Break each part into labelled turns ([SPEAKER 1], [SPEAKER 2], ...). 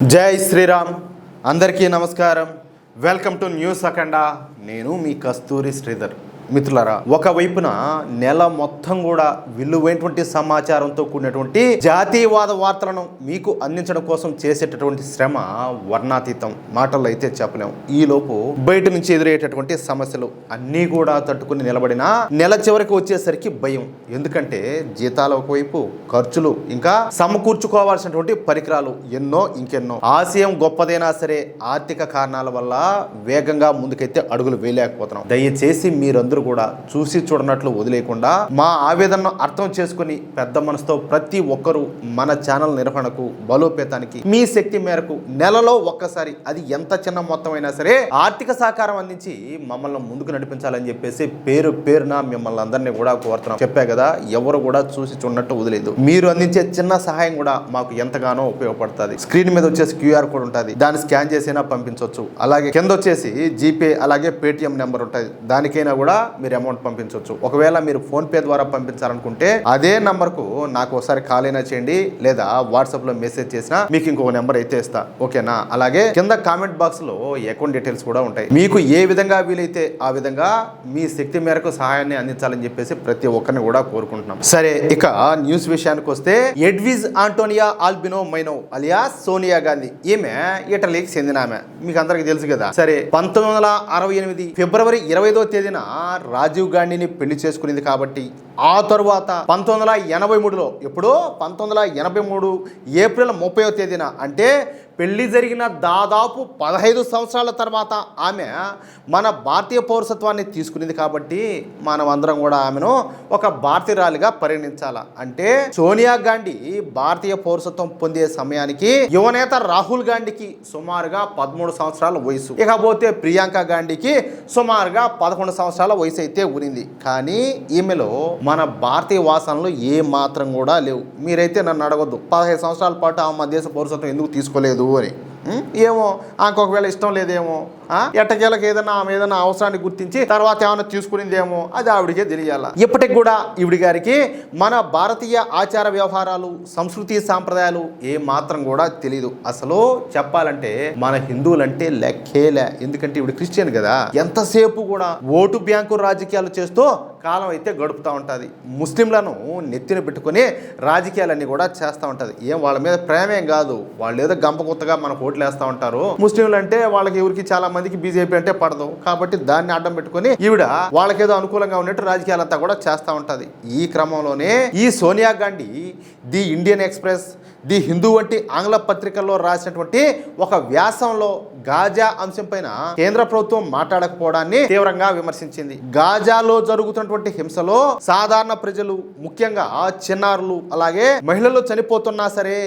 [SPEAKER 1] జై శ్రీరామ్. అందరికీ నమస్కారం. వెల్కమ్ టు న్యూస్ అఖండ. నేను మీ కస్తూరి శ్రీధర్. మిత్రులారా, ఒకవైపున నెల మొత్తం కూడా విలువైనటువంటి సమాచారంతో కూడినటువంటి జాతీయవాద వార్తలను మీకు అందించడం కోసం చేసేటటువంటి శ్రమ వర్ణాతీతం. మాటల్లో అయితే చెప్పలేము. ఈలోపు బయట నుంచి ఎదురయ్యేటటువంటి సమస్యలు అన్నీ కూడా తట్టుకుని నిలబడిన నెల చివరికి వచ్చేసరికి భయం. ఎందుకంటే జీతాలు ఒకవైపు, ఖర్చులు, ఇంకా సమకూర్చుకోవాల్సినటువంటి పరికరాలు ఎన్నో ఇంకెన్నో. ఆశయం గొప్పదైనా సరే ఆర్థిక కారణాల వల్ల వేగంగా ముందుకైతే అడుగులు వేయలేకపోతున్నాం. దయచేసి మీరందరూ కూడా చూసి చూడనట్లు వదిలేకుండా మా ఆవేదనను అర్థం చేసుకుని పెద్ద మనసుతో ప్రతి ఒక్కరూ మన ఛానల్ నిర్వహణకు, బలోపేతానికి మీ శక్తి మేరకు నెలలో ఒక్కసారి, అది ఎంత చిన్న మొత్తం అయినా సరే, ఆర్థిక సహకారం అందించి మమ్మల్ని ముందుకు నడిపించాలని చెప్పేసి పేరు పేరున మిమ్మల్ని అందరినీ కూడా కోరుతున్నాం. చెప్పా కదా, ఎవరు కూడా చూసి చూడనట్టు వదిలేదు. మీరు అందించే చిన్న సహాయం కూడా మాకు ఎంతగానో ఉపయోగపడుతుంది. స్క్రీన్ మీద వచ్చేసి క్యూఆర్ కోడ్ ఉంటుంది, దాన్ని స్కాన్ చేసినా పంపించవచ్చు. అలాగే కింద వచ్చేసి జీపే, అలాగే పేటిఎం నెంబర్ ఉంటుంది, దానికైనా కూడా మీరు అమౌంట్ పంపించవచ్చు. ఒకవేళ మీరు ఫోన్ పే ద్వారా పంపించాలనుకుంటే అదే నంబర్కు నాకు ఒకసారి కాల్ అయినా చేయండి, లేదా వాట్సాప్ లో మెసేజ్ చేసినా మీకు ఇంకొక నెంబర్ అయితే ఇస్తా. ఓకేనా? అలాగే కింద కామెంట్ బాక్స్ లో అకౌంట్ డీటెయిల్స్ కూడా ఉంటాయి. మీకు ఏ విధంగా వీలైతే ఆ విధంగా మీ శక్తి మేరకు సహాయాన్ని అందించాలని చెప్పేసి ప్రతి ఒక్కరిని కూడా కోరుకుంటున్నాం. సరే, ఇక న్యూస్ విషయానికి వస్తే, Edvige Antonia Albina Maino alias Sonia Gandhi, ఈమె ఇటలీకి చెందిన ఆమె, మీకు అందరికి తెలుసు కదా. సరే, 1968 ఫిబ్రవరి 25వ తేదీన రాజీవ్ గాంధీని పెళ్లి చేసుకునేది. కాబట్టి ఆ తరువాత 1983లో, ఎప్పుడో 1983 ఏప్రిల్ 30వ తేదీన, అంటే పెళ్లి జరిగిన దాదాపు 15 సంవత్సరాల తర్వాత ఆమె మన భారతీయ పౌరసత్వాన్ని తీసుకునేది. కాబట్టి మనం అందరం కూడా ఆమెను ఒక భారతీయురాలిగా పరిగణించాల. అంటే సోనియా గాంధీ భారతీయ పౌరసత్వం పొందే సమయానికి యువనేత రాహుల్ గాంధీకి సుమారుగా 13 సంవత్సరాల వయసు, ఇకపోతే ప్రియాంక గాంధీకి సుమారుగా 11 సంవత్సరాల వయసు అయితే ఉనింది. కానీ ఈమెలో మన భారతీయ వాసనలు ఏ మాత్రం కూడా లేవు. మీరైతే నన్ను అడగొద్దు 15 సంవత్సరాల పాటు ఆమె మన దేశ పౌరసత్వం ఎందుకు తీసుకోలేదు అని. ఏమో ఆమెకు ఒకవేళ ఇష్టం లేదేమో, ఎట్టకేలకు ఆమె ఏదైనా అవసరాన్ని గుర్తించి తర్వాత ఏమైనా తీసుకునిందేమో, అది ఆవిడికే తెలియాల. ఇప్పటికి కూడా ఈవిడి గారికి మన భారతీయ ఆచార వ్యవహారాలు, సంస్కృతి సాంప్రదాయాలు ఏ మాత్రం కూడా తెలియదు. అసలు చెప్పాలంటే మన హిందువులంటే లెక్కేలే. ఎందుకంటే ఈవిడ క్రిస్టియన్ కదా. ఎంతసేపు కూడా ఓటు బ్యాంకు రాజకీయాలు చేస్తూ కాలం అయితే గడుపుతూ ఉంటుంది. ముస్లింలను నెత్తిన పెట్టుకుని రాజకీయాలన్నీ కూడా చేస్తూ ఉంటుంది. ఏం వాళ్ళ మీద ప్రేమేం కాదు, వాళ్ళు ఏదో గంప కొత్తగా మనకు ఓట్లు వేస్తూ ఉంటారు. ముస్లింలు అంటే వాళ్ళకి ఎవరికి చాలా మందికి బీజేపీ అంటే పడదు. కాబట్టి దాన్ని అడ్డం పెట్టుకుని ఈవిడ వాళ్ళకేదో అనుకూలంగా ఉన్నట్టు రాజకీయాలంతా కూడా చేస్తూ ఉంటుంది. ఈ క్రమంలోనే ఈ Sonia Gandhi the Indian express, the Hindu వంటి ఆంగ్ల పత్రికల్లో రాసినటువంటి ఒక వ్యాసంలో గాజా అంశం పైన కేంద్ర ప్రభుత్వం మాట్లాడకపోవడాన్ని తీవ్రంగా విమర్శించింది. గాజాలో జరుగుతున్నటువంటి హింసలో సాధారణ ప్రజలు, ముఖ్యంగా చిన్నారులు, అలాగే మహిళలు చనిపోతున్నా సరే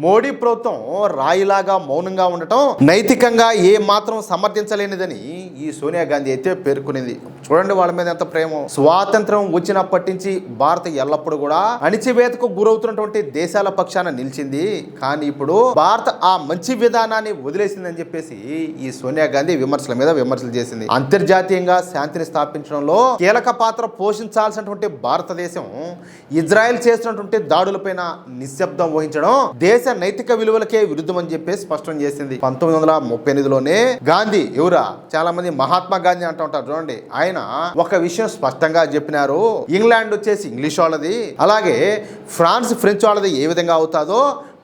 [SPEAKER 1] మోడీ ప్రభుత్వం రాయిలాగా మౌనంగా ఉండటం నైతికంగా ఏ మాత్రం సమర్థించలేనిదని ఈ సోనియా గాంధీ అయితే పేర్కొనింది. చూడండి వాళ్ళ మీద ఎంత ప్రేమో. స్వాతంత్రం వచ్చినప్పటి నుంచి భారత్ ఎల్లప్పుడూ కూడా అణిచివేతకు గురవుతున్నటువంటి దేశాల పక్షాన నిలిచింది. కానీ ఇప్పుడు భారత్ ఆ మంచి విధానాన్ని వదిలేసిందని చెప్పేసి ఈ సోనియా గాంధీ విమర్శల మీద విమర్శలు చేసింది. అంతర్జాతీయంగా శాంతిని స్థాపించడంలో కీలక పాత్ర పోషించాల్సినటువంటి భారతదేశం ఇజ్రాయెల్ చేసినటువంటి దాడులపైన నిశ్శబ్దం వహించడం దేశ నైతిక విలువలకే విరుద్ధమని చెప్పేసి స్పష్టం చేసింది. 1938లోనే గాంధీ, ఎవరా చాలా మంది మహాత్మా గాంధీ అంటూ ఉంటారు చూడండి, ఆయన ఒక విషయం స్పష్టంగా చెప్పినారు. ఇంగ్లాండ్ వచ్చేసి ఇంగ్లీష్ వాళ్ళది, అలాగే ఫ్రాన్స్ ఫ్రెంచ్ వాళ్ళది ఏ విధంగా అవుతాదో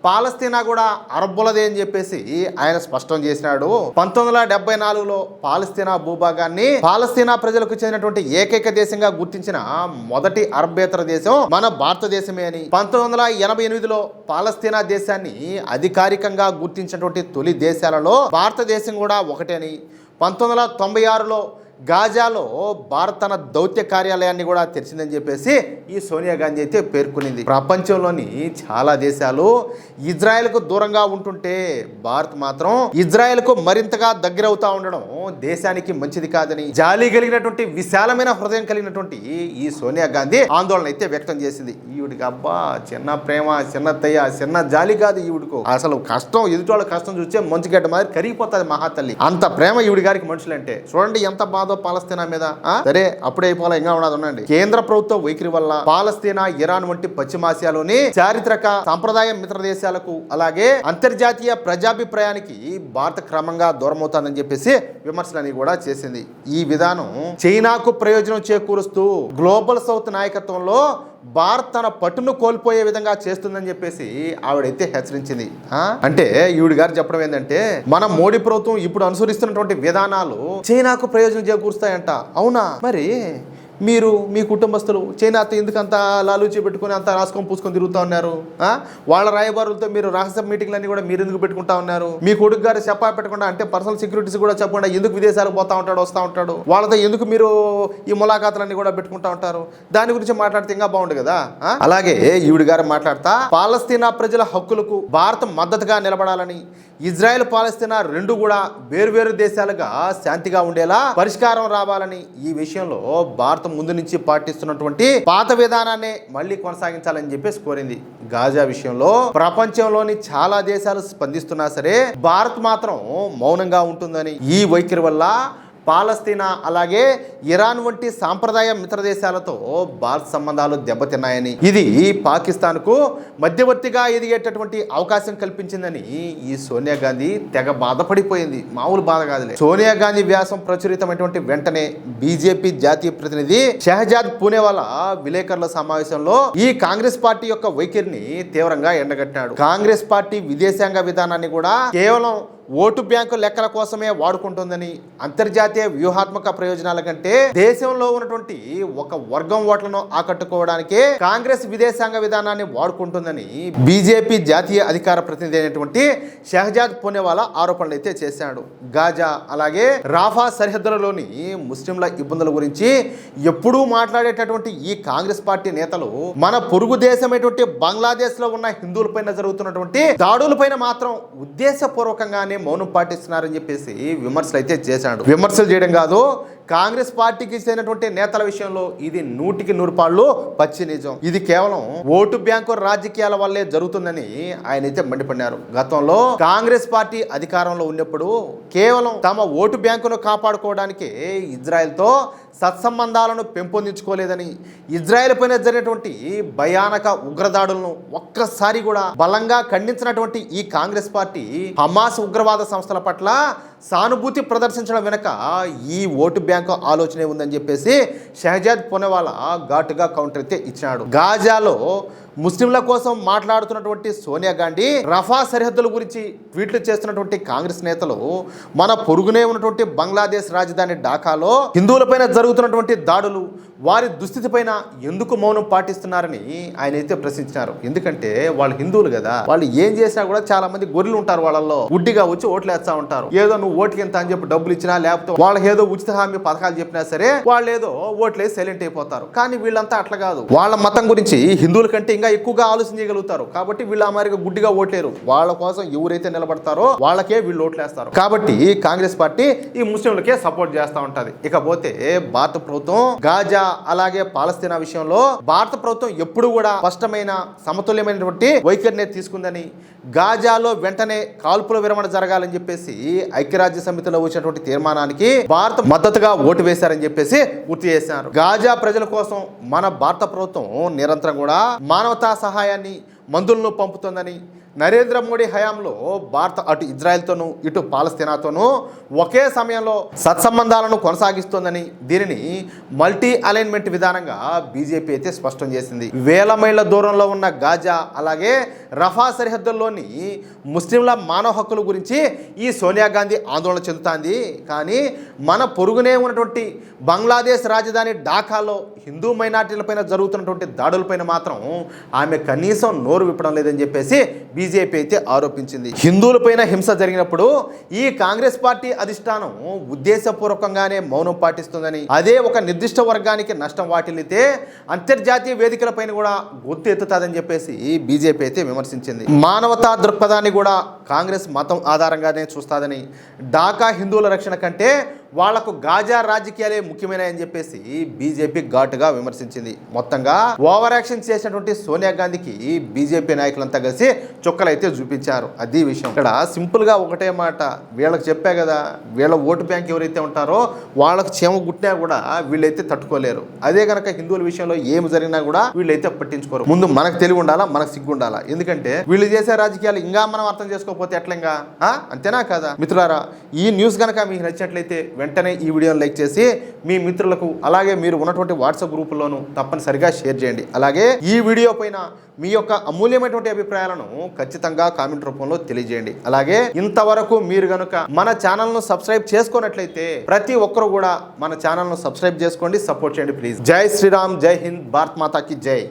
[SPEAKER 1] పాలస్తీనా కూడా అరబ్బులదే అని చెప్పేసి ఆయన స్పష్టం చేసినాడు. 1974లో పాలస్తీనా భూభాగాన్ని పాలస్తీనా ప్రజలకు చెందినటువంటి ఏకైక దేశంగా గుర్తించిన మొదటి అరబ్బేతర దేశం మన భారతదేశమే అని, 1988లో పాలస్తీనా దేశాన్ని అధికారికంగా గుర్తించినటువంటి తొలి దేశాలలో భారతదేశం కూడా ఒకటే అని, 1996లో గాజాలో భారత్ తన దౌత్య కార్యాలయాన్ని కూడా తెరిచిందని చెప్పేసి ఈ సోనియా గాంధీ అయితే పేర్కొనింది. ప్రపంచంలోని చాలా దేశాలు ఇజ్రాయెల్కు దూరంగా ఉంటుంటే భారత్ మాత్రం ఇజ్రాయెల్కు మరింతగా దగ్గర అవుతా ఉండడం దేశానికి మంచిది కాదని, జాలి కలిగినటువంటి విశాలమైన హృదయం కలిగినటువంటి ఈ సోనియా గాంధీ ఆందోళన అయితే వ్యక్తం చేసింది. ఈవిడికి అబ్బా చిన్న ప్రేమ, చిన్న దయ, చిన్న జాలి కాదు ఈవిడికు. అసలు కష్టం, ఎదుటి వాళ్ళ కష్టం చూస్తే మంచుగడ్డ మాదిరి కరిగిపోతుంది మహాతల్లి. అంత ప్రేమ ఈవిడి గారికి మనుషులంటే. చూడండి ఎంత బాధ ప్రమాదం పాలస్తీనా మీద. సరే అప్పుడే అయిపోవాలి, ఇంకా ఉన్నది ఉండండి. కేంద్ర ప్రభుత్వ వైఖరి వల్ల పాలస్తీనా, ఇరాన్ వంటి పశ్చిమాసియాలోని చారిత్రక సాంప్రదాయ మిత్ర దేశాలకు అలాగే అంతర్జాతీయ ప్రజాభిప్రాయానికి భారత క్రమంగా దూరమవుతుందని చెప్పేసి విమర్శలని కూడా చేసింది. ఈ విధానం చైనాకు ప్రయోజనం చేకూరుస్తూ గ్లోబల్ సౌత్ నాయకత్వంలో భారత్ తన పట్టును కోల్పోయే విధంగా చేస్తుందని చెప్పేసి ఆవిడైతే హెచ్చరించింది. అంటే ఈవిడ గారు చెప్పడం ఏంటంటే, మన మోడీ ప్రభుత్వం ఇప్పుడు అనుసరిస్తున్నటువంటి విధానాలు చైనాకు ప్రయోజనం చేకూరుస్తాయంట. అవునా? మరి మీరు మీ కుటుంబస్తులు చైనాతో ఎందుకంత లాలూచి పెట్టుకుని అంత రాసుకొని పూసుకొని తిరుగుతూ ఉన్నారు? వాళ్ళ రాయబారులతో మీరు రహస్య మీటింగ్లన్నీ కూడా మీరు ఎందుకు పెట్టుకుంటా ఉన్నారు? మీ కొడుకు గారు చెప్పా పెట్టకుండా, అంటే పర్సనల్ సెక్యూరిటీస్ కూడా చెప్పకుండా ఎందుకు విదేశాలకు పోతా ఉంటాడు, వస్తూ ఉంటాడు? వాళ్ళతో ఎందుకు మీరు ఈ ములాఖాతులన్నీ కూడా పెట్టుకుంటా ఉంటారు? దాని గురించి మాట్లాడితే ఇంకా బాగుండు కదా. అలాగే ఈవిడ గారు మాట్లాడతా పాలస్తీనా ప్రజల హక్కులకు భారత మద్దతుగా నిలబడాలని, ఇజ్రాయెల్ పాలస్తీనా రెండు కూడా వేరువేరు దేశాలుగా శాంతిగా ఉండేలా పరిష్కారం రావాలని, ఈ విషయంలో భారత ముందు నుంచి పాటిస్తున్నటువంటి పాత విధానాన్ని మళ్ళీ కొనసాగించాలని చెప్పేసి కోరింది. గాజా విషయంలో ప్రపంచంలోని చాలా దేశాలు స్పందిస్తున్నా సరే భారత్ మాత్రం మౌనంగా ఉంటుందని, ఈ వైఖరి వల్ల పాలస్తీనా అలాగే ఇరాన్ వంటి సాంప్రదాయ మిత్ర దేశాలతో భారత్ సంబంధాలు దెబ్బతిన్నాయని, ఇది పాకిస్తాన్కు మధ్యవర్తిగా ఎదిగేటటువంటి అవకాశం కల్పించిందని ఈ సోనియా గాంధీ తెగ బాధపడిపోయింది. మామూలు బాధ కాదులే. సోనియా గాంధీ వ్యాసం ప్రచురితమైనటువంటి వెంటనే బీజేపీ జాతీయ ప్రతినిధి షహజాద్ పూనేవాలా విలేకరుల సమావేశంలో ఈ కాంగ్రెస్ పార్టీ యొక్క వైఖరిని తీవ్రంగా ఎండగట్టాడు. కాంగ్రెస్ పార్టీ విదేశాంగ విధానాన్ని కూడా కేవలం ఓటు బ్యాంకు లెక్కల కోసమే వాడుకుంటుందని, అంతర్జాతీయ వ్యూహాత్మక ప్రయోజనాల కంటే దేశంలో ఉన్నటువంటి ఒక వర్గం ఓట్లను ఆకట్టుకోవడానికే కాంగ్రెస్ విదేశాంగ విధానాన్ని వాడుకుంటుందని బీజేపీ జాతీయ అధికార ప్రతినిధి అయినటువంటి షహజాద్ పూనేవాలా ఆరోపణలు అయితే చేశాడు. గాజా అలాగే రాఫా సరిహద్దులలోని ముస్లింల ఇబ్బందుల గురించి ఎప్పుడూ మాట్లాడేటటువంటి ఈ కాంగ్రెస్ పార్టీ నేతలు మన పొరుగు దేశమైనటువంటి బంగ్లాదేశ్ లో ఉన్న హిందువులపైన జరుగుతున్నటువంటి దాడులపైన మాత్రం ఉద్దేశపూర్వకంగానే మౌనం పాటిస్తున్నారని చెప్పేసి విమర్శలు అయితే చేశాడు. విమర్శలు చేయడం కాదు, కాంగ్రెస్ పార్టీకి చెందినటువంటి నేతల విషయంలో ఇది 100% పచ్చి నిజం. ఇది కేవలం ఓటు బ్యాంకు రాజకీయాల వల్లే జరుగుతుందని ఆయన అయితే మండిపడ్డారు. గతంలో కాంగ్రెస్ పార్టీ అధికారంలో ఉన్నప్పుడు కేవలం తమ ఓటు బ్యాంకును కాపాడుకోవడానికి ఇజ్రాయెల్తో సత్సంబంధాలను పెంపొందించుకోలేదని, ఇజ్రాయెల్ పైన జరిగినటువంటి భయానక ఉగ్రదాడులను ఒక్కసారి కూడా బలంగా ఖండించినటువంటి ఈ కాంగ్రెస్ పార్టీ హమాస్ ఉగ్రవాద సంస్థల పట్ల సానుభూతి ప్రదర్శించడం వెనుక ఈ ఓటు బ్యాంకు ఆలోచనే ఉందని చెప్పేసి షహజాద్ పూనేవాలా ఘాటుగా కౌంటర్ అయితే ఇచ్చినాడు. గాజాలో ముస్లింల కోసం మాట్లాడుతున్నటువంటి సోనియా గాంధీ రఫా సరిహద్దుల గురించి ట్వీట్లు చేస్తున్నటువంటి కాంగ్రెస్ నేతలు మన పొరుగునే ఉన్నటువంటి బంగ్లాదేశ్ రాజధాని ఢాకాలో హిందువులపైన జరుగుతున్నటువంటి దాడులు, వారి దుస్థితి పైన ఎందుకు మౌనం పాటిస్తున్నారని ఆయన అయితే ప్రశ్నించారు. ఎందుకంటే వాళ్ళు హిందువులు కదా, వాళ్ళు ఏం చేసినా కూడా చాలా మంది గొర్రెలు ఉంటారు, వాళ్ళల్లో గుడ్డిగా వచ్చి ఓట్లు వేస్తా ఉంటారు. ఏదో నువ్వు ఓటుకి ఎంత అని చెప్పి డబ్బులు ఇచ్చినా, లేకపోతే వాళ్ళకి ఏదో ఉచిత హామీ పథకాలు చెప్పినా సరే వాళ్ళు ఏదో ఓట్లేసి సైలెంట్ అయిపోతారు. కానీ వీళ్ళంతా అట్లా కాదు. వాళ్ళ మతం గురించి హిందువుల కంటే ఇంకా ఎక్కువగా ఆలోచన చేయగలుగుతారు. కాబట్టి వీళ్ళు అమారిగా గుడ్డిగా ఓట్లేరు. వాళ్ళ కోసం ఎవరైతే నిలబడతారో వాళ్ళకే వీళ్ళు ఓట్లేస్తారు. కాబట్టి కాంగ్రెస్ పార్టీ ఈ ముస్లింలకే సపోర్ట్ చేస్తూ ఉంటది. ఇకపోతే భారత ప్రభుత్వం గాజా అలాగే పాలస్తీనా విషయంలో భారత ప్రభుత్వం ఎప్పుడు కూడా స్పష్టమైన సమతుల్యమైనటువంటి వైఖరిని తీసుకుందని, గాజాలో వెంటనే కాల్పుల విరమణ జరగాలని చెప్పేసి ఐక్యరాజ్య సమితిలో వచ్చినటువంటి తీర్మానానికి భారత మద్దతుగా ఓటు వేశారని చెప్పేసి గుర్తు చేశారు. గాజా ప్రజల కోసం మన భారత ప్రభుత్వం నిరంతరం కూడా మానవతా సహాయాన్ని, మందులను పంపుతుందని, నరేంద్ర మోడీ హయాంలో భారత్ అటు ఇజ్రాయెల్తోనూ ఇటు పాలస్తీనాతోనూ ఒకే సమయంలో సత్సంబంధాలను కొనసాగిస్తోందని, దీనిని మల్టీ అలైన్మెంట్ విధానంగా బీజేపీ అయితే స్పష్టం చేసింది. వేల మైళ్ళ దూరంలో ఉన్న గాజా అలాగే రఫా సరిహద్దుల్లోని ముస్లింల మానవ హక్కుల గురించి ఈ సోనియా గాంధీ ఆందోళన చెందుతోంది. కానీ మన పొరుగునే ఉన్నటువంటి బంగ్లాదేశ్ రాజధాని ఢాకాలో హిందూ మైనార్టీలపైన జరుగుతున్నటువంటి దాడులపైన మాత్రం ఆమె కనీసం నోరు విప్పడం లేదని చెప్పేసి బీజేపీ అయితే ఆరోపించింది. హిందువులపైన హింస జరిగినప్పుడు ఈ కాంగ్రెస్ పార్టీ అధిష్టానం ఉద్దేశపూర్వకంగానే మౌనం పాటిస్తుందని, అదే ఒక నిర్దిష్ట వర్గానికి నష్టం వాటిల్లితే అంతర్జాతీయ వేదికలపైన కూడా గొంతు ఎత్తుతాదని చెప్పేసి బీజేపీ అయితే విమర్శించింది. మానవతా దృక్పథాన్ని కూడా కాంగ్రెస్ మతం ఆధారంగానే చూస్తాదని, ఢాకా హిందువుల రక్షణ కంటే వాళ్లకు గాజా రాజకీయాలే ముఖ్యమైనని చెప్పేసి బీజేపీ ఘాటుగా విమర్శించింది. మొత్తంగా ఓవర్ యాక్షన్ చేసినటువంటి సోనియా గాంధీకి బీజేపీ నాయకులంతా కలిసి చుక్కలైతే చూపించారు. అది విషయం. ఇక్కడ సింపుల్ గా ఒకటే మాట, వీళ్ళకి చెప్పా కదా, వీళ్ళ ఓటు బ్యాంక్ ఎవరైతే ఉంటారో వాళ్ళకు చీమ గుట్టినా కూడా వీళ్ళైతే తట్టుకోలేరు. అదే కనుక హిందువుల విషయంలో ఏమి జరిగినా కూడా వీళ్ళైతే పట్టించుకోరు. ముందు మనకు తెలివి ఉండాలా, మనకు సిగ్గు ఉండాలా. ఎందుకంటే వీళ్ళు చేసే రాజకీయాలు ఇంకా మనం అర్థం చేసుకోకపోతే ఎట్లంగా, అంతేనా కదా మిత్రులారా? ఈ న్యూస్ కనుక మీకు నచ్చినట్లయితే వెంటనే ఈ వీడియోని లైక్ చేసి మీ మిత్రులకు, అలాగే మీరు ఉన్నటువంటి వాట్సాప్ గ్రూపుల్లోనూ తప్పనిసరిగా షేర్ చేయండి. అలాగే ఈ వీడియో పైన మీ యొక్క అమూల్యమైనటువంటి అభిప్రాయాలను ఖచ్చితంగా కామెంట్ రూపంలో తెలియజేయండి. అలాగే ఇంతవరకు మీరు గనుక మన ఛానల్ను సబ్స్క్రైబ్ చేసుకున్నట్లయితే ప్రతి ఒక్కరు కూడా మన ఛానల్ను సబ్స్క్రైబ్ చేసుకోండి, సపోర్ట్ చేయండి ప్లీజ్. జై శ్రీరామ్, జై హింద్, భారత్ మాతాకి జై.